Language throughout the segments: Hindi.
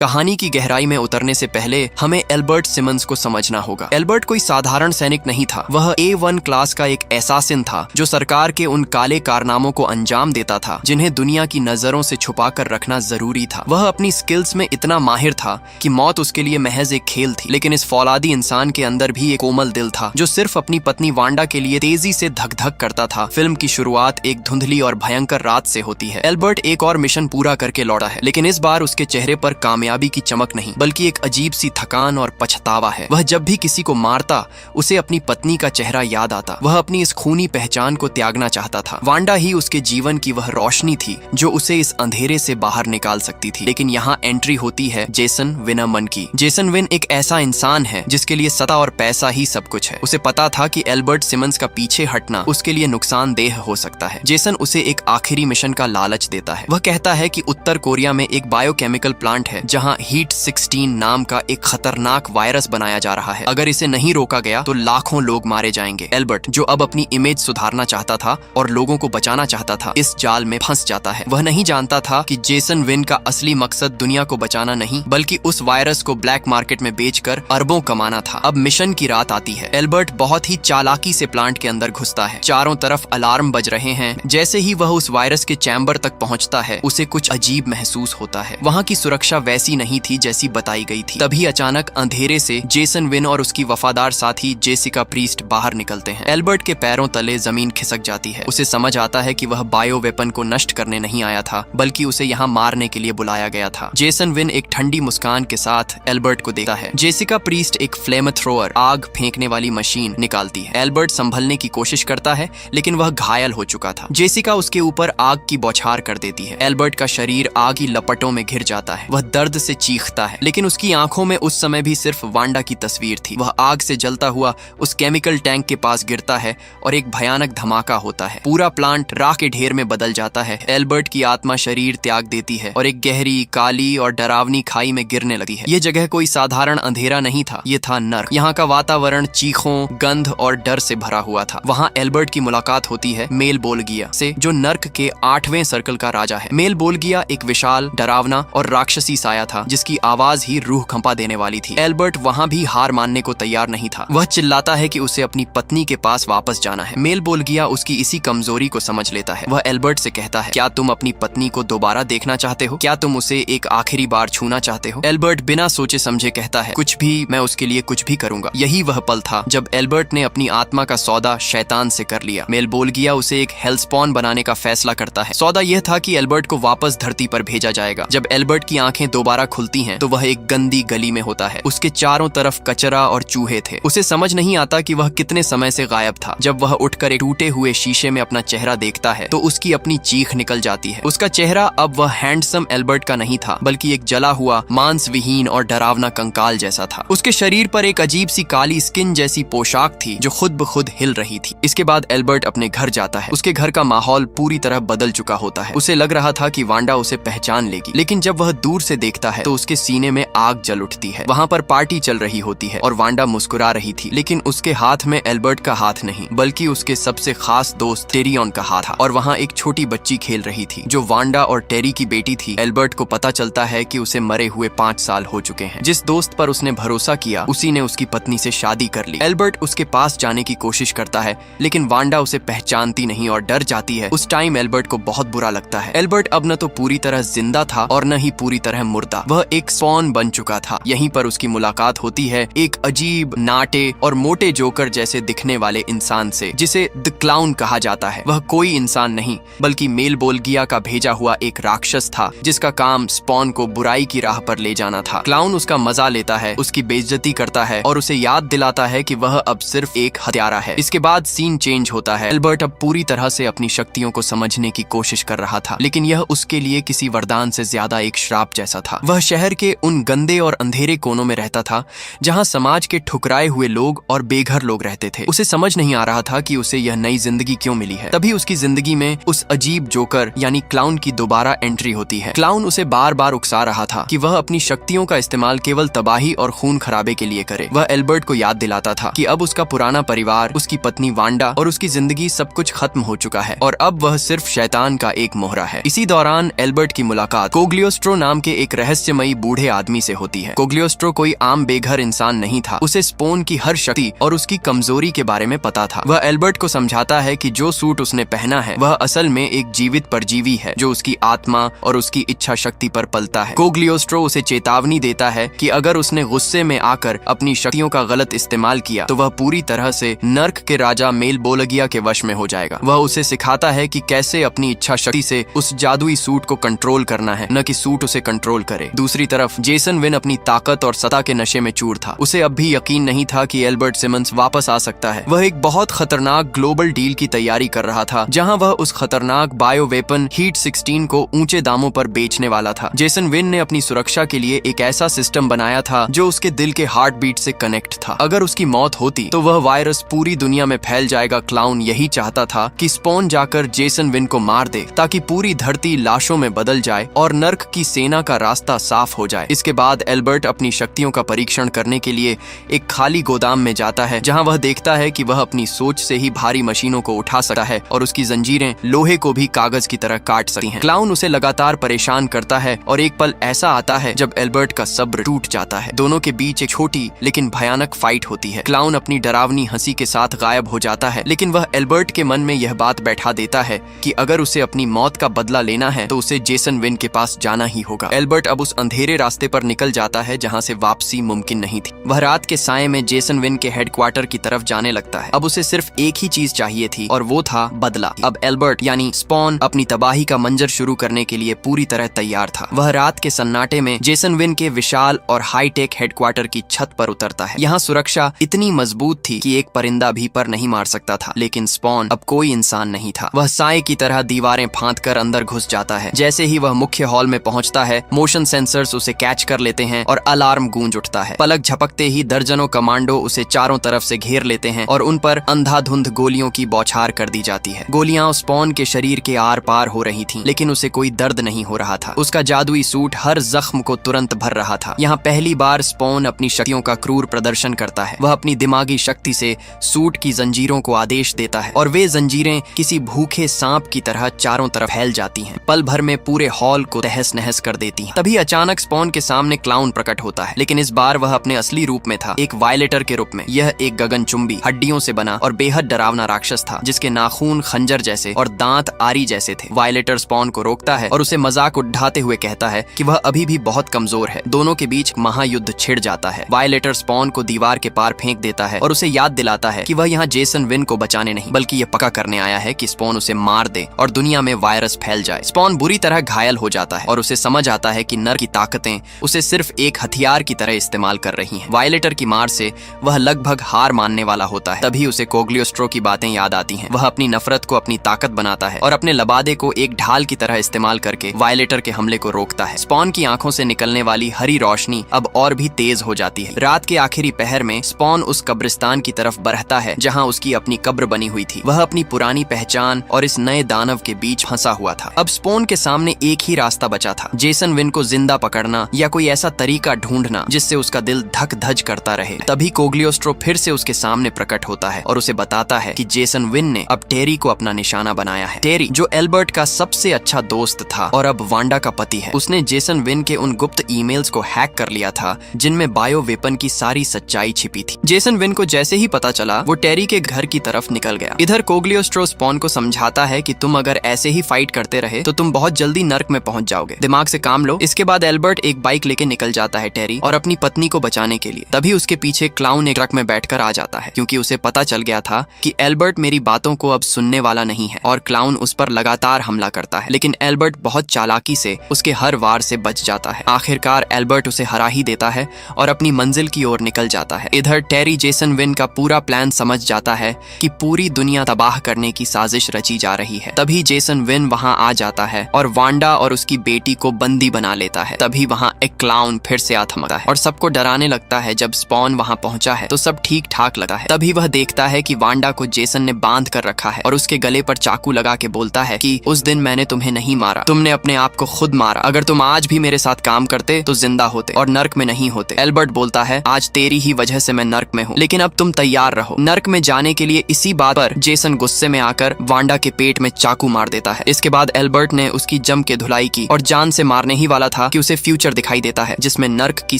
कहानी की गहराई में उतरने से पहले हमें एल्बर्ट सिमंस को समझना होगा। एल्बर्ट कोई साधारण सैनिक नहीं था। वह A1 क्लास का एक एसासिन था जो सरकार के उन काले कारनामों को अंजाम देता था जिन्हें दुनिया की नजरों से छुपा कर रखना जरूरी था। वह अपनी स्किल्स में इतना माहिर था कि मौत उसके लिए महज एक खेल थी। लेकिन इस फौलादी इंसान के अंदर भी एक कोमल दिल था जो सिर्फ अपनी पत्नी वांडा के लिए तेजी से धक धक करता था। फिल्म की शुरुआत एक धुंधली और भयंकर रात से होती है। एल्बर्ट एक और मिशन पूरा करके लौटा है, लेकिन इस बार उसके चेहरे पर कामयाबी की चमक नहीं बल्कि एक अजीब सी थकान और पछतावा है। वह जब भी किसी को मारता उसे अपनी पत्नी का चेहरा याद आता। वह अपनी इस खूनी पहचान को त्यागना चाहता था। वांडा ही उसके जीवन की वह रोशनी थी जो उसे इस अंधेरे से बाहर निकाल सकती थी। लेकिन यहाँ एंट्री होती है जेसन विनमन की। जेसन विन एक ऐसा इंसान है जिसके लिए सत्ता और पैसा ही सब कुछ है। उसे पता था कि एल्बर्ट सिमंस का पीछे हटना उसके लिए नुकसानदेह हो सकता है। जेसन उसे एक आखिरी मिशन का लालच देता है। वह कहता है कि उत्तर कोरिया में एक बायोकेमिकल प्लांट है जहाँ हीट 16 नाम का एक खतरनाक वायरस बनाया जा रहा है। अगर इसे नहीं रोका गया तो लाखों लोग मारे जाएंगे। एल्बर्ट जो अब अपनी इमेज सुधारना चाहता था और लोगों को बचाना चाहता था, इस जाल में फंस जाता है। वह नहीं जानता था कि जेसन विन का असली मकसद दुनिया को बचाना नहीं बल्कि उस वायरस को ब्लैक मार्केट में बेचकर अरबों कमाना था। अब मिशन की रात आती है। एल्बर्ट बहुत ही चालाकी से प्लांट के अंदर घुसता है। चारों तरफ अलार्म बज रहे हैं। जैसे ही वह उस वायरस के चैम्बर तक पहुंचता है उसे कुछ अजीब महसूस होता है। वहां की सुरक्षा वैसी नहीं थी जैसी बताई गई थी। तभी अचानक अंधेरे से जेसन विन और उसकी वफादार साथी जेसिका प्रीस्ट बाहर निकलते हैं। एल्बर्ट के पैरों तले जमीन खिसक जाती है। उसे समझ आता है कि वह बायो वेपन को नष्ट करने नहीं आया था बल्कि उसे यहाँ मारने के लिए बुलाया गया था। जेसन विन एक ठंडी मुस्कान के साथ एल्बर्ट को देखता है। जेसिका प्रीस्ट एक फ्लेम थ्रोअर आग फेंकने वाली मशीन निकालती है। एल्बर्ट संभलने की कोशिश करता है लेकिन वह घायल हो चुका था। जेसिका उसके ऊपर आग की बौछार कर देती है। एल्बर्ट का शरीर आग की लपटों में घिर जाता है। वह दर्द से चीखता है लेकिन उसकी आंखों में उस समय भी सिर्फ वांडा की तस्वीर थी। वह आग से जलता हुआ उस केमिकल टैंक के पास गिरता है और एक भयानक धमाका होता है। पूरा प्लांट राख के ढेर में बदल जाता है। एल्बर्ट की आत्मा शरीर त्याग देती है और एक गहरी, काली और डरावनी खाई में गिरने लगती है। ये जगह कोई साधारण अंधेरा नहीं था, ये था नर्क। यहाँ का वातावरण चीखों, गंध और डर से भरा हुआ था। वहाँ एल्बर्ट की मुलाकात होती है मेल बोलगिया से जो नर्क के 8वें सर्कल का राजा है। मेल बोलगिया एक विशाल, डरावना और राक्षसी साया था जिसकी आवाज ही रूह कंपा देने वाली थी। एल्बर्ट वहाँ भी हार मानने को तैयार नहीं था। वह चिल्लाता है कि उसे अपनी पत्नी के पास वापस जाना है। मेल बोलगिया उसकी इसी कमजोरी को समझ लेता है। वह एल्बर्ट से कहता है, क्या तुम अपनी पत्नी को दोबारा देखना चाहते हो? क्या तुम उसे एक आखिरी बार छूना चाहते हो? एल्बर्ट बिना सोचे समझे कहता है, कुछ भी, मैं उसके लिए कुछ भी करूंगा। यही वह पल था जब एल्बर्ट ने अपनी आत्मा का सौदा शैतान से कर लिया। मेल बोलगिया उसे एक हेलस्पॉन बनाने का फैसला करता है। सौदा यह था कि एल्बर्ट को वापस धरती पर भेजा जाएगा। जब एल्बर्ट की आंखें दोबारा खुलती हैं तो वह एक गंदी गली में होता है। उसके चारों तरफ कचरा और चूहे थे। उसे समझ नहीं आता कि वह कितने समय से गायब था। जब वह उठकर एक टूटे हुए शीशे में अपना चेहरा देखता है तो उसकी अपनी चीख निकल जाती है। उसका चेहरा अब वह हैंडसम एल्बर्ट का नहीं था बल्कि एक जला हुआ, मांस विहीन और डरावना कंकाल जैसा था। उसके शरीर पर एक अजीब सी काली स्किन जैसी पोशाक थी जो खुद ब खुद हिल रही थी। इसके बाद एल्बर्ट अपने घर जाता है। उसके घर का माहौल पूरी तरह बदल चुका होता है। उसे लग रहा था कि वांडा उसे पहचान लेगी, लेकिन जब वह दूर से देखता है तो उसके सीने में आग जल उठती है। वहाँ पर पार्टी चल रही होती है और वांडा मुस्कुरा रही थी, लेकिन उसके हाथ में एल्बर्ट का हाथ नहीं बल्कि उसके सबसे खास दोस्त टेरियन का हाथ था। और वहाँ एक छोटी बच्ची खेल रही थी जो वांडा और टेरी की बेटी थी। एल्बर्ट को पता चलता है कि उसे मरे हुए 5 साल हो चुके हैं। जिस दोस्त पर उसने भरोसा किया उसी ने उसकी पत्नी से शादी कर ली। एल्बर्ट उसके पास जाने की कोशिश करता है लेकिन वांडा उसे पहचानती नहीं और डर जाती है। उस टाइम एल्बर्ट को बहुत बुरा लगता है। एल्बर्ट अब न तो पूरी तरह जिंदा था और न ही पूरी तरह मुर्दा। वह एक स्पॉन बन चुका था। यहीं पर उसकी मुलाकात होती है एक अजीब, नाटे और मोटे जोकर जैसे दिखने वाले इंसान से जिसे द क्लाउन कहा जाता है। वह कोई इंसान नहीं बल्कि मेल बोलगिया का भेजा हुआ एक राक्षस था जिसका काम स्पॉन को बुराई की राह पर ले जाना था। क्लाउन उसका मजा लेता है, उसकी बेइज्जती करता है और उसे याद दिलाता है कि वह अब सिर्फ एक हत्यारा है। इसके बाद सीन चेंज होता है। एल्बर्ट अब पूरी तरह से अपनी शक्तियों को समझने की कोशिश कर रहा था, लेकिन यह उसके लिए किसी वरदान से ज्यादा एक श्राप जैसा था। वह शहर के उन गंदे और अंधेरे कोनों में रहता था जहाँ समाज के ठुकराए हुए लोग और बेघर लोग रहते थे। उसे समझ नहीं आ रहा था कि उसे यह नई जिंदगी क्यों मिली है। तभी उसकी जिंदगी में उस अजीब जोकर यानी क्लाउन की दोबारा एंट्री होती है। क्लाउन उसे बार बार उकसा रहा था कि वह अपनी शक्तियों का इस्तेमाल केवल तबाही और खून खराबे के लिए करे। वह एल्बर्ट को याद दिलाता था कि अब उसका पुराना परिवार, उसकी पत्नी वांडा और उसकी जिंदगी सब कुछ खत्म हो चुका है और अब वह सिर्फ शैतान का एक मोहरा है। इसी दौरान एल्बर्ट की मुलाकात कोग्लियोस्ट्रो नाम के एक रहस्यमयी बूढ़े आदमी से होती है। कोग्लियोस्ट्रो कोई आम बेघर इंसान नहीं था। उसे स्पोन की हर शक्ति और उसकी कमजोरी के बारे में पता था। वह एल्बर्ट को समझाता है कि जो सूट उसने पहना है वह असल में एक जीवित परजीवी है जो उसकी आत्मा और उसकी इच्छा शक्ति पर पलता है। कोग्लियोस्ट्रो उसे चेतावनी देता है कि अगर उसने गुस्से में आकर अपनी शक्तियों का गलत इस्तेमाल किया तो वह पूरी तरह से नर्क के राजा मेलबोलगिया के वश में हो जाएगा। वह उसे सिखाता है कि कैसे अपनी इच्छा शक्ति से उस जादुई सूट को कंट्रोल करना है, न कि सूट उसे कंट्रोल करे। दूसरी तरफ जेसन विन अपनी ताकत और सत्ता के नशे में चूर था। उसे अब भी यकीन नहीं था कि एल्बर्ट सिमंस वापस आ सकता है। वह एक बहुत खतरनाक ग्लोबल डील की तैयारी कर रहा था जहां वह उस खतरनाक बायो वेपन हीट 16 को ऊंचे दामों पर बेचने वाला था। जेसन विन ने अपनी सुरक्षा के लिए एक ऐसा सिस्टम बनाया था जो उसके दिल के हार्ट बीट से कनेक्ट था। अगर उसकी मौत होती तो वह वायरस पूरी दुनिया में फैल जाएगा। क्लाउन यही चाहता था कि स्पॉन जाकर जेसन विन को मार दे ताकि पूरी धरती लाशों में बदल जाए और नर्क की सेना का रास्ता साफ हो जाए। इसके बाद एल्बर्ट अपनी शक्तियों का परीक्षण करने के लिए एक खाली गोदाम में जाता है जहां वह देखता है कि वह अपनी सोच से ही भारी मशीनों को उठा सकता है और उसकी जंजीरें लोहे को भी कागज की तरह काट सकती हैं। क्लाउन उसे लगातार परेशान करता है और एक पल ऐसा आता है जब एल्बर्ट का सब्र टूट जाता है। दोनों के बीच एक छोटी लेकिन भयानक फाइट होती है। क्लाउन अपनी डरावनी हंसी के साथ गायब हो जाता है, लेकिन वह एल्बर्ट के मन में यह बात बैठा देता है कि अगर उसे अपनी मौत का बदला लेना है तो उसे जेसन विन के पास जाना ही होगा। एल्बर्ट अब उस अंधेरे रास्ते पर निकल जाता है जहां से वापसी मुमकिन नहीं थी। वह रात के साए में जेसन विन के हेडक्वार्टर की तरफ जाने लगता है। अब उसे सिर्फ एक ही चीज चाहिए थी और वो था बदला। अब एल्बर्ट यानी स्पॉन अपनी तबाही का मंजर शुरू करने के लिए पूरी तरह तैयार था। वह रात के सन्नाटे में जेसन विन के विशाल और हाईटेक हेडक्वार्टर की छत पर उतरता है। यहाँ सुरक्षा इतनी मजबूत थी कि एक परिंदा भी पर नहीं मार सकता था, लेकिन स्पॉन अब कोई इंसान नहीं था। वह साए की तरह दीवारें फांद कर अंदर घुस जाता है। जैसे ही वह मुख्य हॉल में पहुंचता है, मोशन सेंसर्स उसे कैच कर लेते हैं और अलार्म गूंज उठता है। पलक झपकते ही दर्जनों कमांडो उसे चारों तरफ से घेर लेते हैं और उन पर अंधाधुंध गोलियों की बौछार कर दी जाती है। गोलियां स्पॉन के शरीर के आर पार हो रही थीं, लेकिन उसे कोई दर्द नहीं हो रहा था। उसका जादुई सूट हर जख्म को तुरंत भर रहा था। यहाँ पहली बार स्पॉन अपनी शक्तियों का क्रूर प्रदर्शन करता है। वह अपनी दिमागी शक्ति से सूट की जंजीरों को आदेश देता है और वे जंजीरें किसी भूखे सांप की तरह चारों तरफ फैल जाती हैं। पल भर में पूरे हॉल को तहस नहस कर देती हैं। तभी अचानक स्पॉन के सामने क्लाउन प्रकट होता है, लेकिन इस बार वह अपने असली रूप में था, एक वायलेटर के रूप में। यह एक गगनचुंबी, हड्डियों से बना और बेहद डरावना राक्षस था जिसके नाखून खंजर जैसे और दांत आरी जैसे थे। वायलेटर स्पॉन को रोकता है और उसे मजाक उड़ाते हुए कहता है कि वह अभी भी बहुत कमजोर है। दोनों के बीच महायुद्ध छिड़ जाता है। वायलेटर स्पॉन को दीवार के पार फेंक देता है और उसे याद दिलाता है कि वह यहाँ जेसन विन को बचाने नहीं बल्कि यह पक्का करने आया है कि स्पॉन उसे मार दे और दुनिया में वायरस फैल जाए। स्पॉन बुरी तरह घायल हो जाता है और उसे समझ आता है कि नर की ताकतें उसे सिर्फ एक हथियार की तरह इस्तेमाल कर रही हैं। वायलेटर की मार से वह लगभग हार मानने वाला होता है। तभी उसे कोग्लियोस्ट्रो की बातें याद आती हैं। वह अपनी नफरत को अपनी ताकत बनाता है और अपने लबादे को एक ढाल की तरह इस्तेमाल करके वायलेटर के हमले को रोकता है। स्पॉन की आंखों से निकलने वाली हरी रोशनी अब और भी तेज हो जाती है। रात के आखिरी पहर में स्पॉन उस कब्रिस्तान की तरफ बढ़ता है जहां उसकी अपनी कब्र बनी हुई थी। वह अपनी पुरानी पहचान और इस नए दानव के बीच फंसा हुआ था। अब स्पॉन के सामने एक ही रास्ता बचा था, जेसन विन को जिंदा पकड़ना या कोई ऐसा तरीका ढूंढना जिससे उसका दिल धक धज करता रहे। तभी कोग्लियोस्ट्रो फिर से उसके सामने प्रकट होता है और उसे बताता है कि जेसन विन ने अब टेरी को अपना निशाना बनाया है। टेरी जो एल्बर्ट का सबसे अच्छा दोस्त था और अब वांडा का पति है। उसने जेसन विन के उन गुप्त ईमेल्स को हैक कर लिया था जिनमें बायो वेपन की सारी सच्चाई छिपी थी। जेसन विन को जैसे ही पता चला वो टेरी के घर की तरफ निकल गया। इधर कोग्लियोस्ट्रो स्पॉन को समझाता है कि तुम अगर ऐसे ही फाइट करते रहे तो तुम बहुत जल्दी नर्क में पहुंच जाओगे, दिमाग से काम लो। इसके बाद एल्बर्ट एक बाइक लेके निकल जाता है टेरी और अपनी पत्नी को बचाने के लिए। तभी उसके पीछे क्लाउन एक ट्रक में बैठकर आ जाता है क्योंकि उसे पता चल गया था कि एल्बर्ट मेरी बातों को अब सुनने वाला नहीं है और क्लाउन उस पर लगातार हमला करता है। लेकिन एल्बर्ट बहुत चालाकी से उसके हर वार से बच जाता है। आखिरकार एल्बर्ट उसे हरा ही देता है और अपनी मंजिल की ओर निकल जाता है। इधर टेरी जेसन विन का पूरा प्लान समझ जाता है कि पूरी दुनिया तबाह करने की साजिश रची जा रही है। तभी जेसन विन वहां आ जाता है और वांडा और उसकी बेटी को बंदी बना लेता है। तभी वहां एक क्लाउन फिर से आथमकता है और सबको डराने लगता है। जब स्पॉन वहां पहुंचा है तो सब ठीक ठाक लगा है। तभी वह देखता है कि वांडा को जेसन ने बांध कर रखा है और उसके गले पर चाकू लगा के बोलता है कि उस दिन मैंने तुम्हें नहीं मारा, तुमने अपने आप को खुद मारा। अगर तुम आज भी मेरे साथ काम करते तो जिंदा होते और नर्क में नहीं होते। एल्बर्ट बोलता है आज तेरी ही वजह से मैं नर्क में हूँ, लेकिन अब तुम तैयार रहो नर्क में जाने के लिए। इसी बात पर जेसन गुस्से में आकर वांडा के पेट में चाकू मार देता है। इसके बाद एल्बर्ट ने उसकी जम के धुलाई की और जान से मारने ही वाला था कि उसे फ्यूचर दिखाई देता है जिसमें नर्क की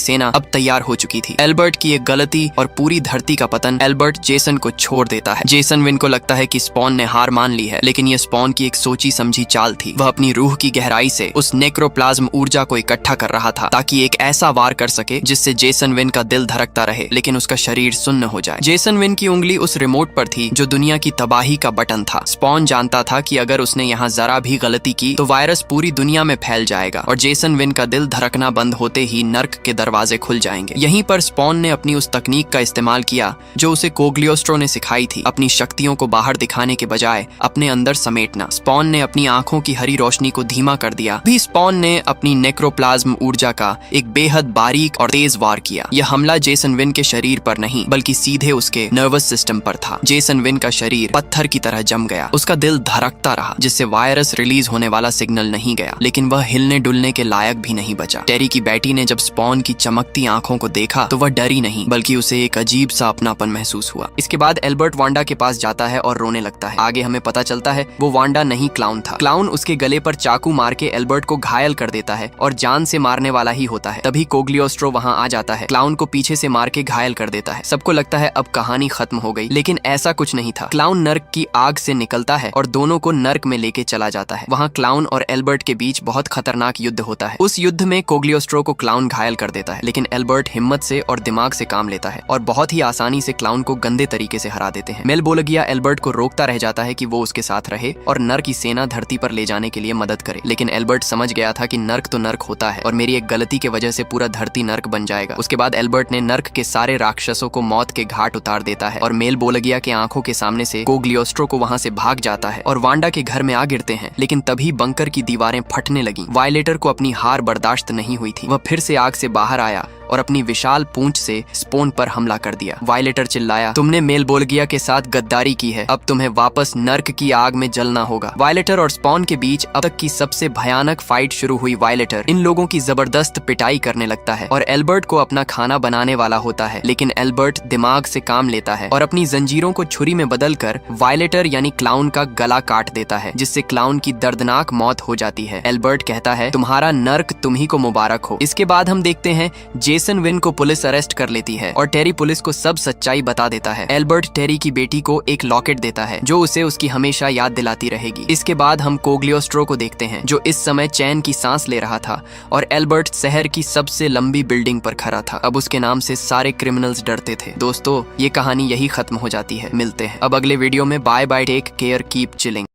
सेना अब तैयार हो चुकी थी। एल्बर्ट की एक गलती और पूरी धरती का पतन, एल्बर्ट जेसन को छोड़ देता है। जेसन विन को लगता है कि स्पॉन ने हार मान ली है, लेकिन ये स्पॉन की एक सोची समझी चाल थी। वह अपनी रूह की गहराई से उस नेक्रोप्लाज्म ऊर्जा को इकट्ठा कर रहा था ताकि एक ऐसा वार कर सके जिससे जेसन विन का दिल धड़कता रहे लेकिन उसका शरीर सुन्न हो जाए। जेसन विन की उंगली उस रिमोट पर थी जो दुनिया की तबाही का बटन था। स्पॉन जानता था कि अगर उसने यहाँ जरा भी गलती की तो वायरस पूरी दुनिया में फैल जाएगा और जेसन विन का दिल धड़कना बंद होते ही नर्क के दरवाजे खुल जाएंगे। यहीं पर स्पॉन ने अपनी उस तकनीक का इस्तेमाल किया जो उसे कोग्लियोस्ट्रो ने सिखाई थी, अपनी शक्तियों को बाहर दिखाने के बजाय अपने अंदर समेटना। स्पॉन ने अपनी आंखों की हरी रोशनी को धीमा कर दिया। भी स्पॉन ने अपनी नेक्रोप्लाज्म ऊर्जा का एक बेहद बारीक और तेज वार किया। यह हमला जेसन विन के शरीर पर नहीं बल्कि सीधे उसके नर्वस सिस्टम पर था। जेसन विन का शरीर पत्थर की तरह जम गया। उसका दिल धड़कता रहा जिससे वायरस रिलीज होने वाला सिग्नल नहीं गया, लेकिन वह हिलने डुलने के लायक भी नहीं बचा। टेरी की बेटी ने जब स्पॉन की चमकती आंखों को देखा तो वह डरी नहीं बल्कि उसे एक अजीब सा अपनापन महसूस हुआ। इसके बाद एल्बर्ट वांडा के पास जाता है और रोने लगता है। आगे हमें पता चलता है वो वांडा नहीं क्लाउन था। क्लाउन उसके गले पर चाकू मार के एल्बर्ट को घायल कर देता है और जान से मारने वाला ही होता है। तभी कोग्लियोस्ट्रो वहां आ जाता है, क्लाउन को पीछे से मार के घायल कर देता है। सबको लगता है अब कहानी खत्म हो गई, लेकिन ऐसा कुछ नहीं था। क्लाउन नर्क की आग से निकलता है और दोनों को नर्क में लेके चला जाता है। वहाँ क्लाउन और एल्बर्ट के बीच बहुत खतरनाक युद्ध होता है। उस युद्ध में कोग्लियोस्ट्रो को क्लाउन घायल कर देता है, लेकिन एल्बर्ट हिम्मत से और दिमाग से काम लेता है और बहुत ही आसानी से क्लाउन को गंदे तरीके से हरा देते हैं। मेलबोलगिया एल्बर्ट को रोकता रह जाता है कि वो उसके साथ रहे और नर्क की सेना धरती पर ले जाने के लिए मदद करे, लेकिन एल्बर्ट समझ गया था कि नर्क तो नर्क होता है और मेरी एक गलती की वजह से पूरा धरती नर्क बन जाएगा। उसके बाद एल्बर्ट ने नर्क के सारे राक्षसों को मौत के घाट उतार देता है और मेलबोलगिया के आंखों के सामने से कोग्लियोस्ट्रो को वहां से भाग जाता है और वांडा के घर में आ गिरते हैं। लेकिन तभी बंकर की दीवारें फटने लगी। वायलेटर को अपनी हार बर्दाश्त नहीं हुई थी। वह फिर से आग से बाहर आया और अपनी विशाल पूंछ से स्पोन पर हमला कर दिया। वायलेटर चिल्लाया, तुमने मेलबोलगिया के साथ गद्दारी की है, अब तुम्हें वापस नर्क की आग में जलना होगा। वायलेटर और स्पॉन के बीच अब तक की सबसे भयानक फाइट शुरू हुई। वायलेटर इन लोगों की जबरदस्त पिटाई करने लगता है और एल्बर्ट को अपना खाना बनाने वाला होता है, लेकिन एल्बर्ट दिमाग से काम लेता है और अपनी जंजीरों को छुरी में बदलकर वायलेटर यानी क्लाउन का गला काट देता है, जिससे क्लाउन की दर्दनाक मौत हो जाती है। एल्बर्ट कहता है, तुम्हारा नर्क तुम्ही को मुबारक हो। इसके बाद हम देखते हैं जेसन विन को पुलिस अरेस्ट कर लेती है और टेरी पुलिस को सब सच्चाई बता देता है। एल्बर्ट टेरी की बेटी को एक लॉकेट देता है जो उसे उसकी हमेशा याद दिलाती रहेगी। इसके बाद हम कोग्लियोस्ट्रो को देखते हैं जो इस समय चैन की सांस ले रहा था और एल्बर्ट शहर की सबसे लंबी बिल्डिंग पर खड़ा था। अब उसके नाम से सारे क्रिमिनल्स डरते थे। दोस्तों, ये कहानी यही खत्म हो जाती है। मिलते हैं अब अगले वीडियो में। Bye bye, take care, keep chilling.